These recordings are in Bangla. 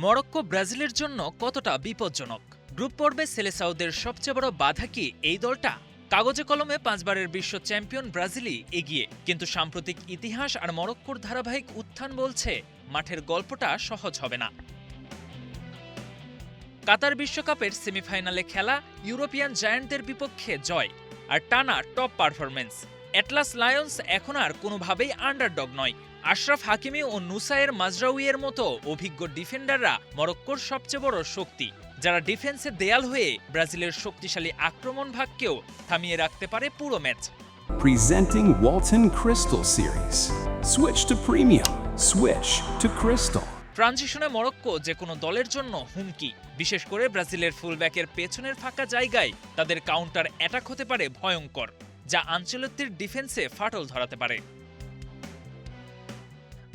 মরক্কো ব্রাজিলের জন্য কতটা বিপজ্জনক? গ্রুপ পর্বে সেলেসাওদের সবচেয়ে বড় বাধা কি এই দলটা? কাগজে কলমে 5 বারের বিশ্ব চ্যাম্পিয়ন ব্রাজিলই এগিয়ে, কিন্তু সাম্প্রতিক ইতিহাস আর মরক্কোর ধারাবাহিক উত্থান বলছে মাঠের গল্পটা সহজ হবে না। কাতার বিশ্বকাপের সেমিফাইনালে খেলা ইউরোপিয়ান জায়ান্টদের বিপক্ষে জয় আর টানা টপ পারফরমেন্স। অ্যাটলাস লায়ন্স এখন আর কোনোভাবেই আন্ডারডগ নয়। আশরাফ হাকিমি ও নুসায়ের মাজরাউইয়ের মতো অভিজ্ঞ ডিফেন্ডাররা মরক্কোর সবচেয়ে বড় শক্তি, যারা ডিফেন্সে দেয়াল হয়ে ব্রাজিলের শক্তিশালী আক্রমণ ভাগকেও থামিয়ে রাখতে পারে পুরো match. Presenting Walton Crystal Series. Switch to premium. Switch to Crystal. ট্রানজিশনে মরক্কো যে কোনো দলের জন্য হুমকি, বিশেষ করে ব্রাজিলের ফুলব্যাকের পেছনের ফাঁকা জায়গায় তাদের কাউন্টার অ্যাটাক হতে পারে ভয়ঙ্কর, যা আঞ্চলিকদের ডিফেন্সে ফাটল ধরাতে পারে।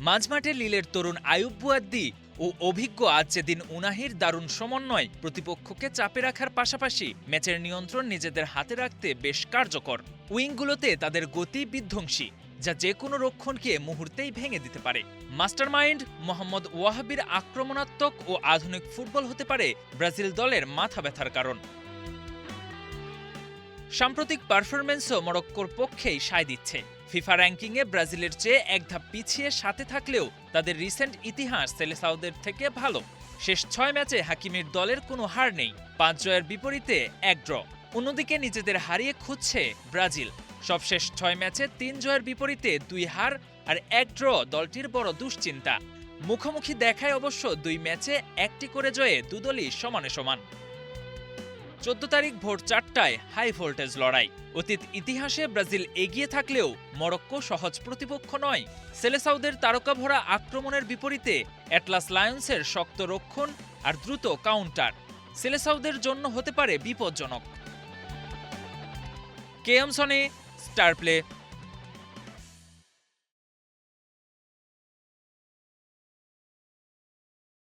মাঝমাঠে লিলের তরুণ আয়ুব বুয়াদ্দি ও অভিজ্ঞ আজেদিন উনাহির দারুণ সমন্বয় প্রতিপক্ষকে চাপে রাখার পাশাপাশি ম্যাচের নিয়ন্ত্রণ নিজেদের হাতে রাখতে বেশ কার্যকর। উইংগুলোতে তাদের গতি বিধ্বংসী, যা যে কোনো রক্ষণকে মুহূর্তেই ভেঙে দিতে পারে। মাস্টারমাইন্ড মোহাম্মদ ওয়াহাবির আক্রমণাত্মক ও আধুনিক ফুটবল হতে পারে ব্রাজিল দলের মাথা ব্যথার কারণ। সাম্প্রতিক পারফরম্যান্সও মরক্কোর পক্ষেই সায় দিচ্ছে। ফিফা র্যাঙ্কিংয়ে ব্রাজিলের চেয়ে এক ধাপ পিছিয়ে সাথে থাকলেও তাদের রিসেন্ট ইতিহাস সেলেসাওদের থেকে ভালো। শেষ 6 ম্যাচে হাকিমির দলের কোনো হার নেই, 5 জয়ের বিপরীতে 1 ড্র। অন্যদিকে নিজেদের হারিয়ে খুঁজছে ব্রাজিল। সবশেষ 6 ম্যাচে 3 জয়ের বিপরীতে 2 হার আর 1 ড্র দলটির বড় দুশ্চিন্তা। মুখোমুখি দেখায় অবশ্য 2 ম্যাচে 1টি করে জয়ে দুদলই সমানে সমান। 14 তারিখ ভোর 4টায় হাই ভোল্টেজ লড়াই। অতীত ইতিহাসে ব্রাজিল এগিয়ে থাকলেও মরক্কো সহজ প্রতিপক্ষ নয়। সেলেসাওদের তারকা ভরা আক্রমণের বিপরীতে অ্যাটলাস লায়ন্সের শক্ত রক্ষণ আর দ্রুত কাউন্টার সেলেসাওদের জন্য হতে পারে বিপজ্জনক। কেএম সনে, স্টার প্লে।